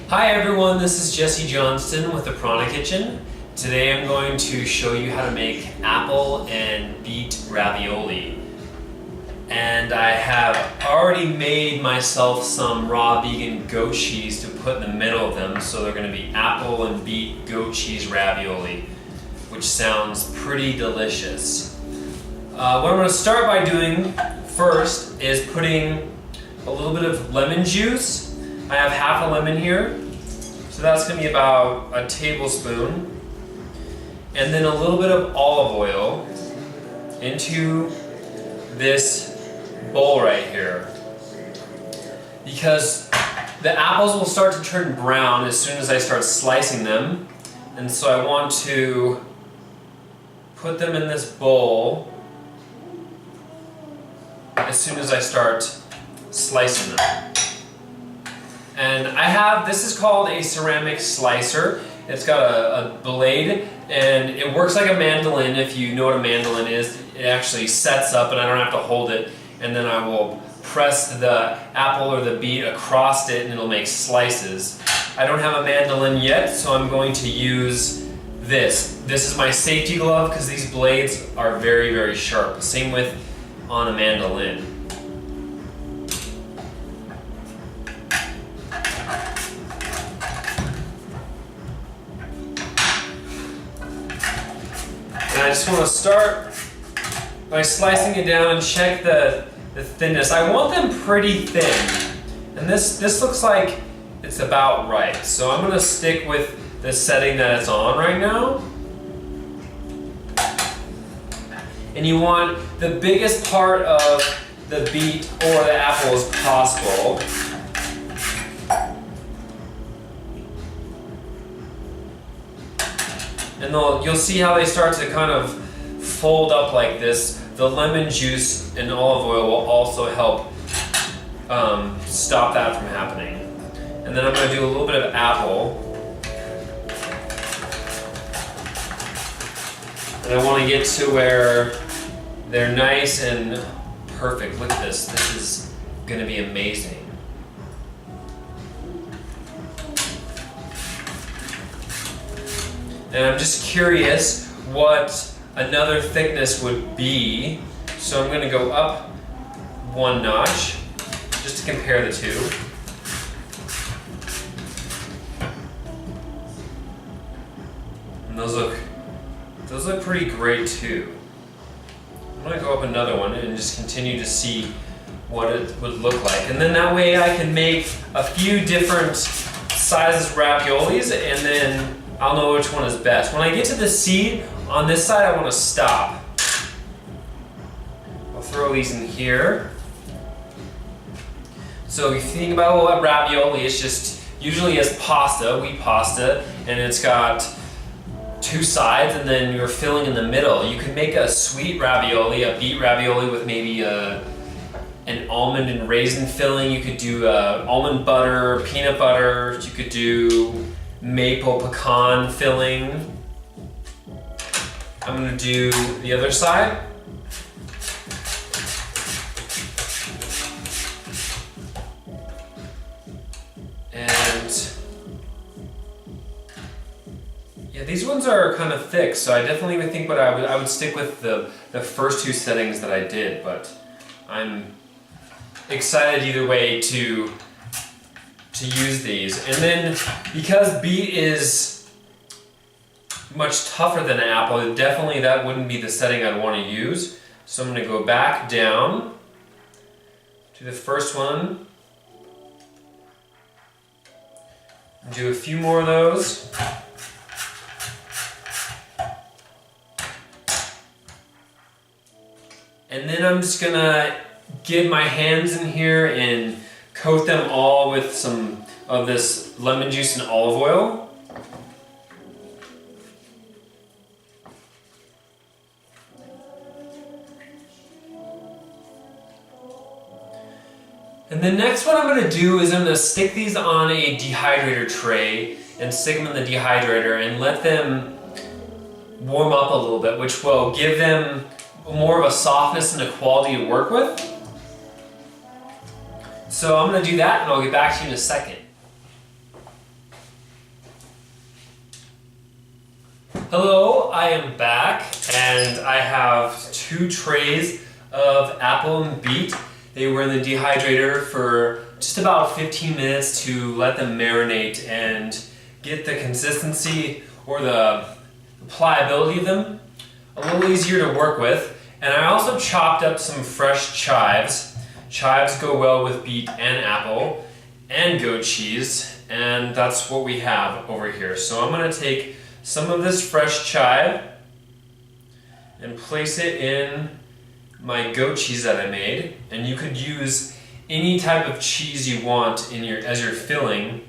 Hi everyone, this is Jesse Johnston with the Prana Kitchen. Today I'm going to show you how to make apple and beet ravioli. And I have already made myself some raw vegan goat cheese to put in the middle of them, so they're going to be apple and beet goat cheese ravioli, which sounds pretty delicious. What I'm going to start by doing first is putting a little bit of lemon juice. I have half a lemon here, so that's going to be about a tablespoon. And then a little bit of olive oil into this bowl right here. Because the apples will start to turn brown as soon as I start slicing them. And so I want to put them in this bowl as soon as I start slicing them. And this is called a ceramic slicer. It's got a blade and it works like a mandolin. If you know what a mandolin is, it actually sets up and I don't have to hold it, and then I will press the apple or the beet across it and it'll make slices. I don't have a mandolin yet, so I'm going to use this. This is my safety glove because these blades are very, very sharp. Same with on a mandolin. And I just want to start by slicing it down and check the thinness. I want them pretty thin. And this looks like it's about right. So I'm going to stick with the setting that it's on right now. And you want the biggest part of the beet or the apple as possible. And you'll see how they start to kind of fold up like this. The lemon juice and olive oil will also help stop that from happening. And then I'm going to do a little bit of apple. And I want to get to where they're nice and perfect. Look at this. This is going to be amazing. And I'm just curious what another thickness would be. So I'm going to go up one notch just to compare the two. And those look pretty great too. I'm going to go up another one and just continue to see what it would look like. And then that way I can make a few different sizes of raviolis, and then I'll know which one is best. When I get to the seed, on this side I want to stop. I'll throw these in here. So if you think about what ravioli is, just usually as pasta, wheat pasta, and it's got two sides and then you're filling in the middle. You can make a sweet ravioli, a beet ravioli with maybe an almond and raisin filling. You could do almond butter, peanut butter. You could do maple pecan filling. I'm going to do the other side. And yeah, these ones are kind of thick, so I definitely would think I would stick with the first two settings that I did, but I'm excited either way to use these. And then because beet is much tougher than an apple, definitely that wouldn't be the setting I'd want to use. So I'm going to go back down to the first one and do a few more of those. And then I'm just going to get my hands in here and coat them all with some of this lemon juice and olive oil. And the next what I'm going to do is I'm going to stick these on a dehydrator tray and stick them in the dehydrator and let them warm up a little bit, which will give them more of a softness and a quality to work with. So I'm going to do that and I'll get back to you in a second. Hello, I am back and I have 2 trays of apple and beet. They were in the dehydrator for just about 15 minutes to let them marinate and get the consistency or the pliability of them a little easier to work with. And I also chopped up some fresh chives. Chives go well with beet and apple and goat cheese, and that's what we have over here. So I'm going to take some of this fresh chive and place it in my goat cheese that I made. And you could use any type of cheese you want in your as your filling,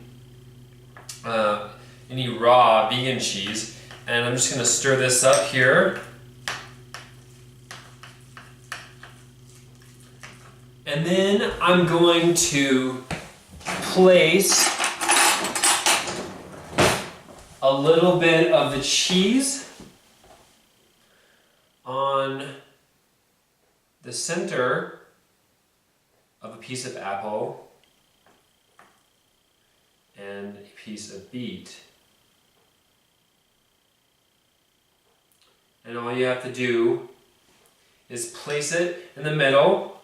any raw vegan cheese. And I'm just going to stir this up here. And then I'm going to place a little bit of the cheese on the center of a piece of apple and a piece of beet. And all you have to do is place it in the middle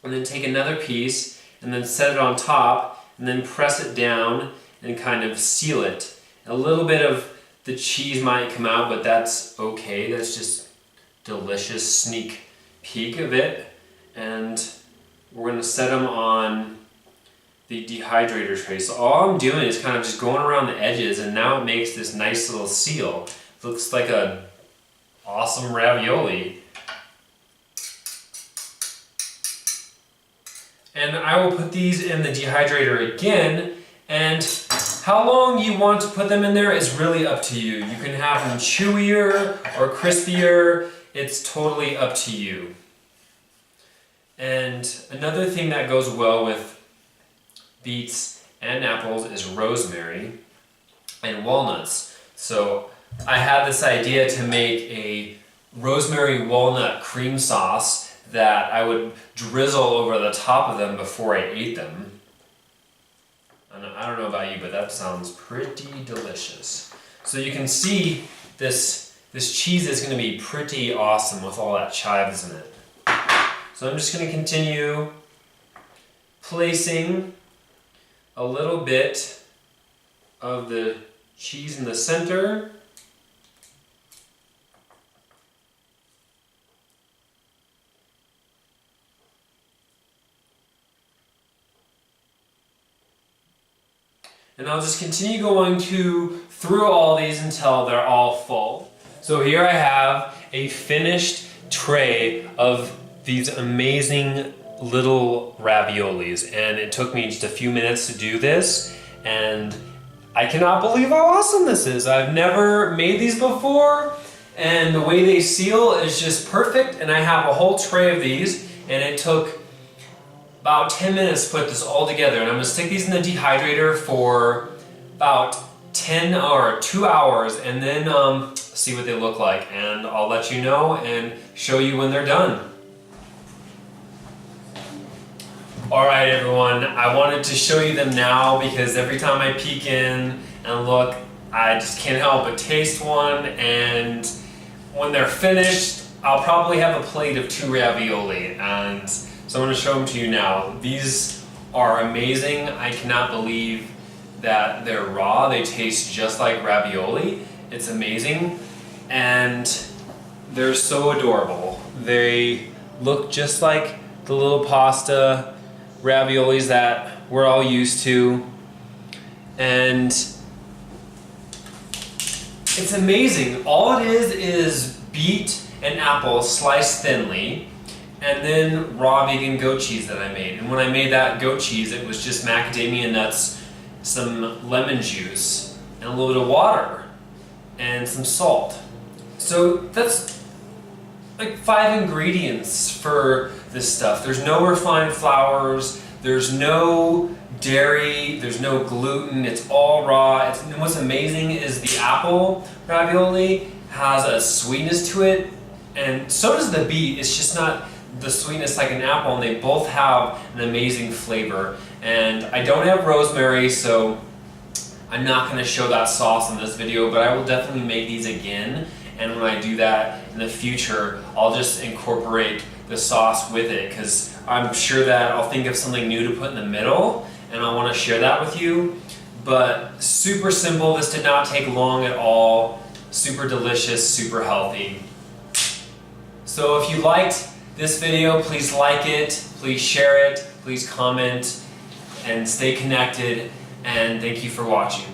and then take another piece and then set it on top and then press it down and kind of seal it. A little bit of the cheese might come out, but that's okay. That's just delicious sneak peek of it. And we're going to set them on the dehydrator tray. So all I'm doing is kind of just going around the edges, and now it makes this nice little seal. It looks like a awesome ravioli. And I will put these in the dehydrator again, and how long you want to put them in there is really up to you. You can have them chewier or crispier. It's totally up to you. And another thing that goes well with beets and apples is rosemary and walnuts. So I had this idea to make a rosemary walnut cream sauce that I would drizzle over the top of them before I ate them. And I don't know about you, but that sounds pretty delicious. So you can see this cheese is going to be pretty awesome with all that chives in it. So I'm just going to continue placing a little bit of the cheese in the center. And I'll just continue going through all these until they're all full. So here I have a finished tray of these amazing little raviolis, and it took me just a few minutes to do this, and I cannot believe how awesome this is. I've never made these before, and the way they seal is just perfect, and I have a whole tray of these, and it took about 10 minutes to put this all together. And I'm going to stick these in the dehydrator for about 10 or 2 hours, and then see what they look like, and I'll let you know and show you when they're done. Alright everyone, I wanted to show you them now because every time I peek in and look, I just can't help but taste one, and when they're finished, I'll probably have a plate of 2 ravioli, and so I'm going to show them to you now. These are amazing. I cannot believe that they're raw. They taste just like ravioli. It's amazing, and they're so adorable. They look just like the little pasta raviolis that we're all used to, and it's amazing. All it is beet and apple sliced thinly, and then raw vegan goat cheese that I made. And when I made that goat cheese, it was just macadamia nuts, some lemon juice, and a little bit of water, and some salt. So that's like 5 ingredients for this stuff. There's no refined flours, there's no dairy, there's no gluten, it's all raw. And what's amazing is the apple ravioli has a sweetness to it, and so does the beet. It's just not the sweetness like an apple, and they both have an amazing flavor. And I don't have rosemary, so I'm not going to show that sauce in this video, but I will definitely make these again. And when I do that in the future, I'll just incorporate the sauce with it, because I'm sure that I'll think of something new to put in the middle, and I want to share that with you. But super simple. This did not take long at all. Super delicious, super healthy. So if you liked this video, please like it, please share it, please comment, and stay connected, and thank you for watching.